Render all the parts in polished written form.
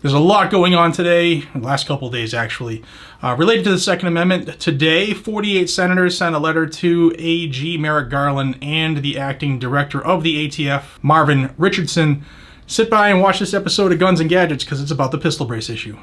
There's a lot going on today, the last couple of days actually, related to the Second Amendment. Today, 48 senators sent a letter to AG Merrick Garland and the acting director of the ATF, Marvin Richardson. Sit by and watch this episode of Guns and Gadgets because it's about the pistol brace issue.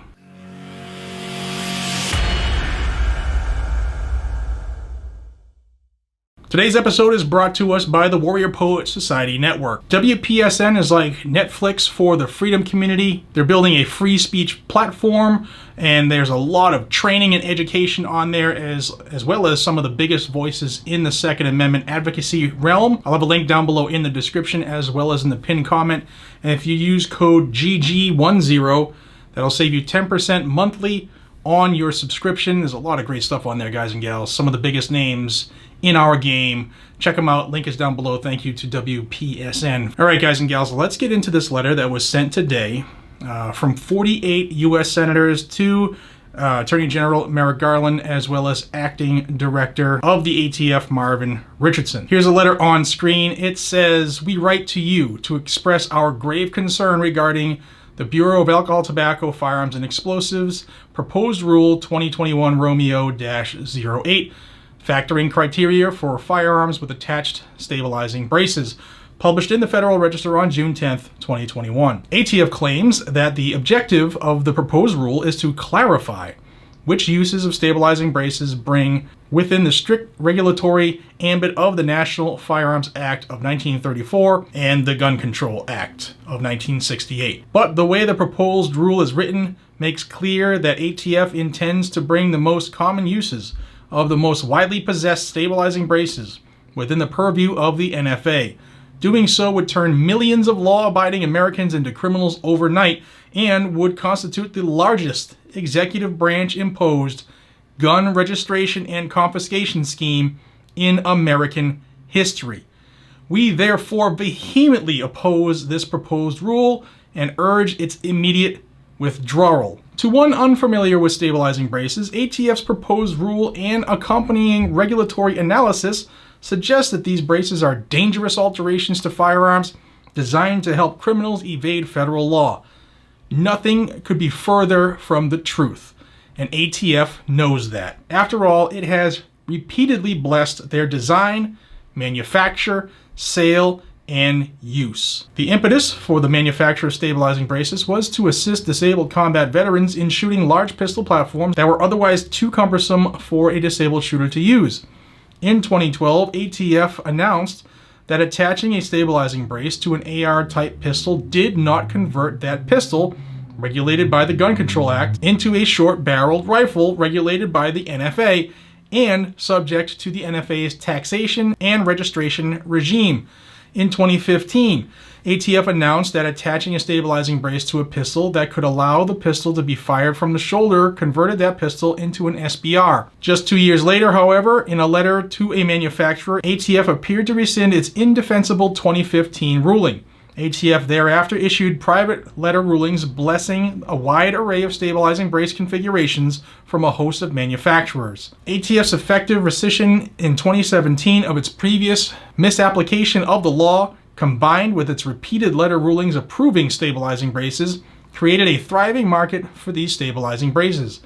Today's episode is brought to us by the Warrior Poet Society Network. WPSN is like Netflix for the freedom community. They're building a free speech platform, and there's a lot of training and education on there, as well as some of the biggest voices in the Second Amendment advocacy realm. I'll have a link down below in the description as well as in the pinned comment. And if you use code GG10, that'll save you 10% monthly on your subscription. There's a lot of great stuff on there, guys and gals. Some of the biggest names in our game. Check them out. Link is down below. Thank you to WPSN. All right, guys and gals, let's get into this letter that was sent today from 48 U.S. senators to Attorney General Merrick Garland, as well as Acting Director of the ATF, Marvin Richardson. Here's a letter on screen. It says, "We write to you to express our grave concern regarding the Bureau of Alcohol, Tobacco, Firearms, and Explosives Proposed Rule 2021 Romeo-08, factoring criteria for firearms with attached stabilizing braces, published in the Federal Register on June 10th, 2021. ATF claims that the objective of the proposed rule is to clarify which uses of stabilizing braces bring within the strict regulatory ambit of the National Firearms Act of 1934 and the Gun Control Act of 1968. But the way the proposed rule is written makes clear that ATF intends to bring the most common uses of the most widely possessed stabilizing braces within the purview of the NFA. Doing so would turn millions of law-abiding Americans into criminals overnight and would constitute the largest executive branch-imposed gun registration and confiscation scheme in American history. We therefore vehemently oppose this proposed rule and urge its immediate withdrawal." To one unfamiliar with stabilizing braces, ATF's proposed rule and accompanying regulatory analysis suggests that these braces are dangerous alterations to firearms designed to help criminals evade federal law. Nothing could be further from the truth, and ATF knows that. After all, it has repeatedly blessed their design, manufacture, sale, and use. The impetus for the manufacture of stabilizing braces was to assist disabled combat veterans in shooting large pistol platforms that were otherwise too cumbersome for a disabled shooter to use. In 2012, ATF announced that attaching a stabilizing brace to an AR-type pistol did not convert that pistol, regulated by the Gun Control Act, into a short-barreled rifle regulated by the NFA and subject to the NFA's taxation and registration regime. In 2015, ATF announced that attaching a stabilizing brace to a pistol that could allow the pistol to be fired from the shoulder converted that pistol into an SBR. Just 2 years later, however, in a letter to a manufacturer, ATF appeared to rescind its indefensible 2015 ruling. ATF thereafter issued private letter rulings blessing a wide array of stabilizing brace configurations from a host of manufacturers. ATF's effective rescission in 2017 of its previous misapplication of the law, combined with its repeated letter rulings approving stabilizing braces, created a thriving market for these stabilizing braces.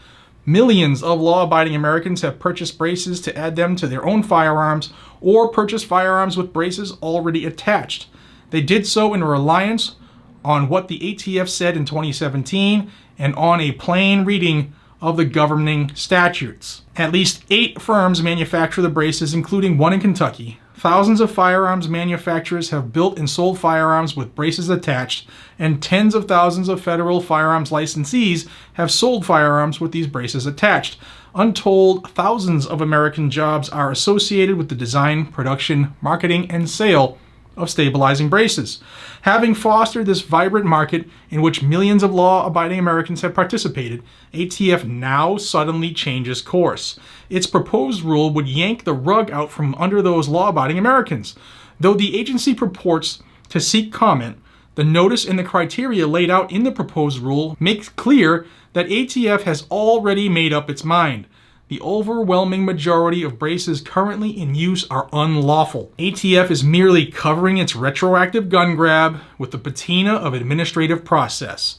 Millions of law-abiding Americans have purchased braces to add them to their own firearms or purchased firearms with braces already attached. They did so in reliance on what the ATF said in 2017 and on a plain reading of the governing statutes. At least 8 firms manufacture the braces, including one in Kentucky. Thousands of firearms manufacturers have built and sold firearms with braces attached, and tens of thousands of federal firearms licensees have sold firearms with these braces attached. Untold thousands of American jobs are associated with the design, production, marketing, and sale of stabilizing braces. Having fostered this vibrant market in which millions of law-abiding Americans have participated, ATF now suddenly changes course. Its proposed rule would yank the rug out from under those law-abiding Americans. Though the agency purports to seek comment, the notice and the criteria laid out in the proposed rule makes clear that ATF has already made up its mind. The overwhelming majority of braces currently in use are unlawful. ATF is merely covering its retroactive gun grab with the patina of administrative process.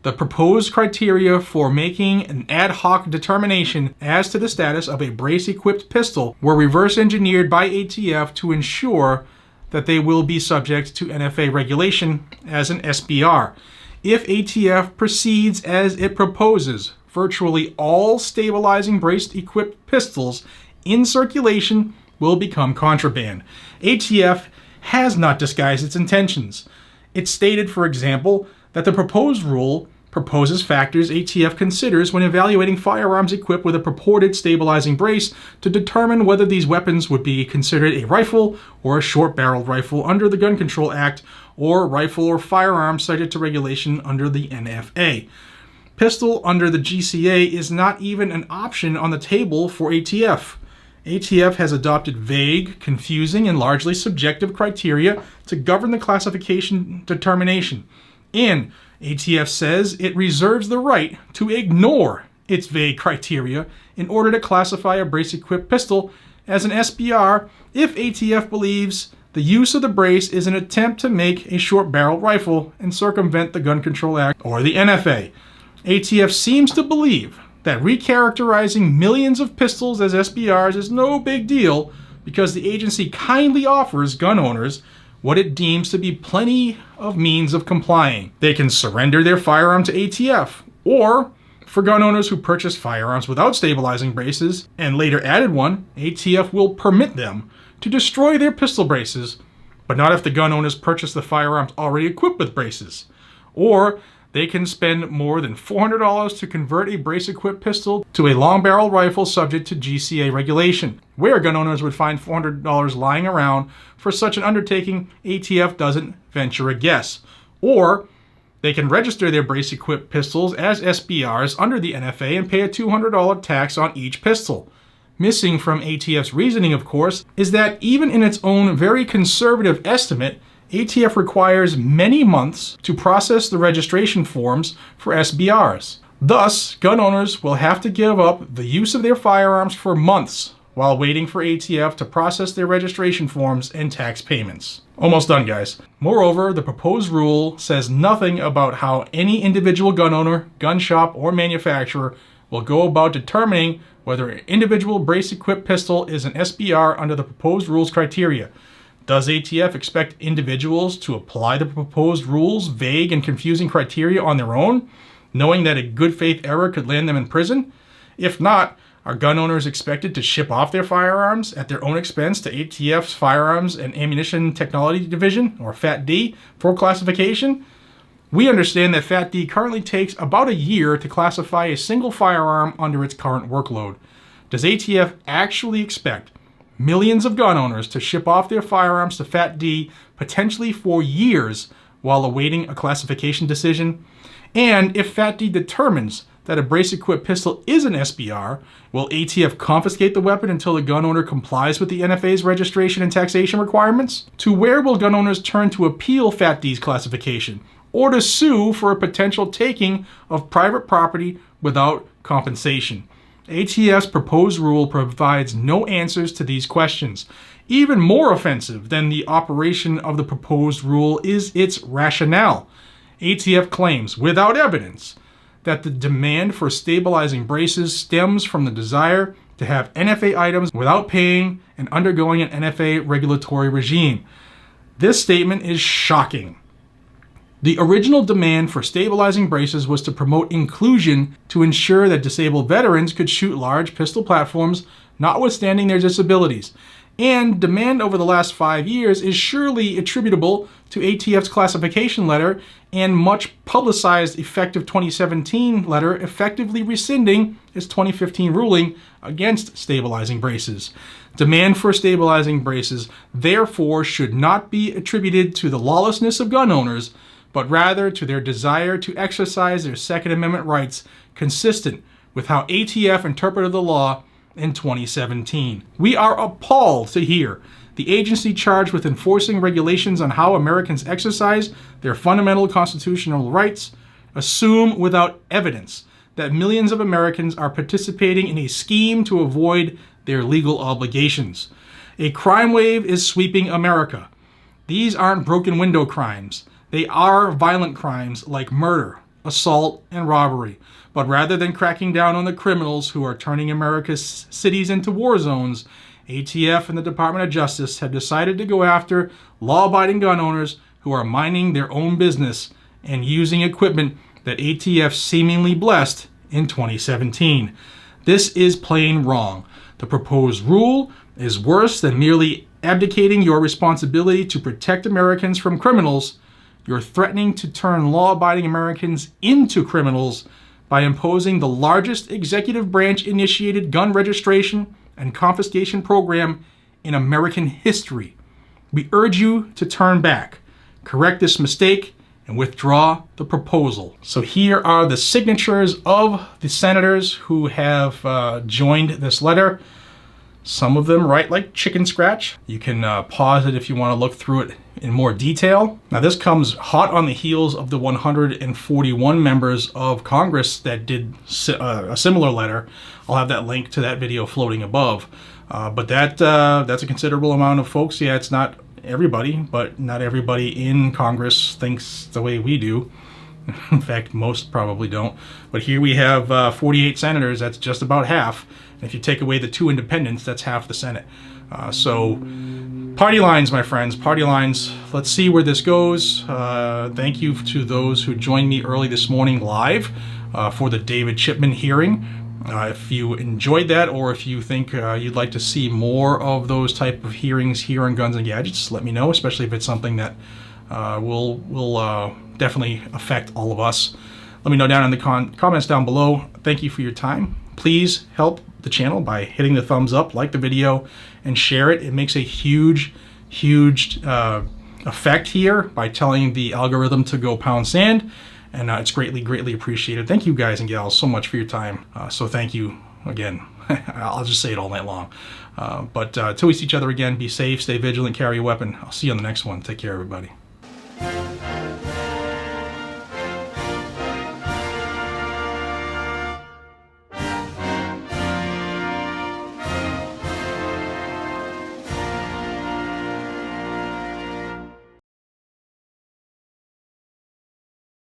The proposed criteria for making an ad hoc determination as to the status of a brace-equipped pistol were reverse engineered by ATF to ensure that they will be subject to NFA regulation as an SBR. If ATF proceeds as it proposes, virtually all stabilizing brace-equipped pistols in circulation will become contraband. ATF has not disguised its intentions. It stated, for example, that the proposed rule proposes factors ATF considers when evaluating firearms equipped with a purported stabilizing brace to determine whether these weapons would be considered a rifle or a short-barreled rifle under the Gun Control Act, or rifle or firearm subject to regulation under the NFA. Pistol under the GCA is not even an option on the table for ATF. ATF has adopted vague, confusing, and largely subjective criteria to govern the classification determination. And ATF says it reserves the right to ignore its vague criteria in order to classify a brace-equipped pistol as an SBR if ATF believes the use of the brace is an attempt to make a short-barreled rifle and circumvent the Gun Control Act or the NFA. ATF seems to believe that recharacterizing millions of pistols as SBRs is no big deal because the agency kindly offers gun owners what it deems to be plenty of means of complying. They can surrender their firearm to ATF, or for gun owners who purchased firearms without stabilizing braces and later added one, ATF will permit them to destroy their pistol braces, but not if the gun owners purchased the firearms already equipped with braces. Or they can spend more than $400 to convert a brace-equipped pistol to a long-barreled rifle subject to GCA regulation. Where gun owners would find $400 lying around for such an undertaking, ATF doesn't venture a guess. Or they can register their brace-equipped pistols as SBRs under the NFA and pay a $200 tax on each pistol. Missing from ATF's reasoning, of course, is that even in its own very conservative estimate, ATF requires many months to process the registration forms for SBRs. Thus, gun owners will have to give up the use of their firearms for months while waiting for ATF to process their registration forms and tax payments. Almost done, guys. Moreover, the proposed rule says nothing about how any individual gun owner, gun shop, or manufacturer will go about determining whether an individual brace-equipped pistol is an SBR under the proposed rules criteria. Does ATF expect individuals to apply the proposed rules' vague and confusing criteria on their own, knowing that a good faith error could land them in prison? If not, are gun owners expected to ship off their firearms at their own expense to ATF's Firearms and Ammunition Technology Division, or FATD, for classification? We understand that FATD currently takes about a year to classify a single firearm under its current workload. Does ATF actually expect millions of gun owners to ship off their firearms to FATD potentially for years while awaiting a classification decision? And if FATD determines that a brace-equipped pistol is an SBR, will ATF confiscate the weapon until the gun owner complies with the NFA's registration and taxation requirements? To where will gun owners turn to appeal FATD's classification, or to sue for a potential taking of private property without compensation? ATF's proposed rule provides no answers to these questions. Even more offensive than the operation of the proposed rule is its rationale. ATF claims, without evidence, that the demand for stabilizing braces stems from the desire to have NFA items without paying and undergoing an NFA regulatory regime. This statement is shocking. The original demand for stabilizing braces was to promote inclusion to ensure that disabled veterans could shoot large pistol platforms notwithstanding their disabilities. And demand over the last 5 years is surely attributable to ATF's classification letter and much publicized effective 2017 letter effectively rescinding its 2015 ruling against stabilizing braces. Demand for stabilizing braces, therefore, should not be attributed to the lawlessness of gun owners, but rather to their desire to exercise their Second Amendment rights consistent with how ATF interpreted the law in 2017. We are appalled to hear the agency charged with enforcing regulations on how Americans exercise their fundamental constitutional rights assume without evidence that millions of Americans are participating in a scheme to avoid their legal obligations. A crime wave is sweeping America. These aren't broken window crimes. They are violent crimes like murder, assault, and robbery. But rather than cracking down on the criminals who are turning America's cities into war zones, ATF and the Department of Justice have decided to go after law-abiding gun owners who are minding their own business and using equipment that ATF seemingly blessed in 2017. This is plain wrong. The proposed rule is worse than merely abdicating your responsibility to protect Americans from criminals. You're threatening to turn law-abiding Americans into criminals by imposing the largest executive branch-initiated gun registration and confiscation program in American history. We urge you to turn back, correct this mistake, and withdraw the proposal. So here are the signatures of the senators who have joined this letter. Some of them write like chicken scratch. You can pause it if you want to look through it in more detail. Now this comes hot on the heels of the 141 members of Congress that did a similar letter. I'll have that link to that video floating above. But that's a considerable amount of folks. Yeah, it's not everybody, but not everybody in Congress thinks the way we do. In fact, most probably don't. But here we have 48 senators. That's just about half. And if you take away the 2 independents, that's half the Senate. So party lines, my friends, party lines. Let's see where this goes. Thank you to those who joined me early this morning live for the David Chipman hearing. If you enjoyed that, or if you think you'd like to see more of those type of hearings here on Guns and Gadgets, let me know, especially if it's something that will definitely affect all of us. Let me know down in the comments down below. Thank you for your time. Please help the channel by hitting the thumbs up, like the video, and share it. It makes a huge effect here by telling the algorithm to go pound sand. And it's greatly appreciated. Thank you guys and gals so much for your time. So thank you again. I'll just say it all night long. But till we see each other again, be safe, stay vigilant, carry a weapon. I'll see you on the next one. Take care, everybody.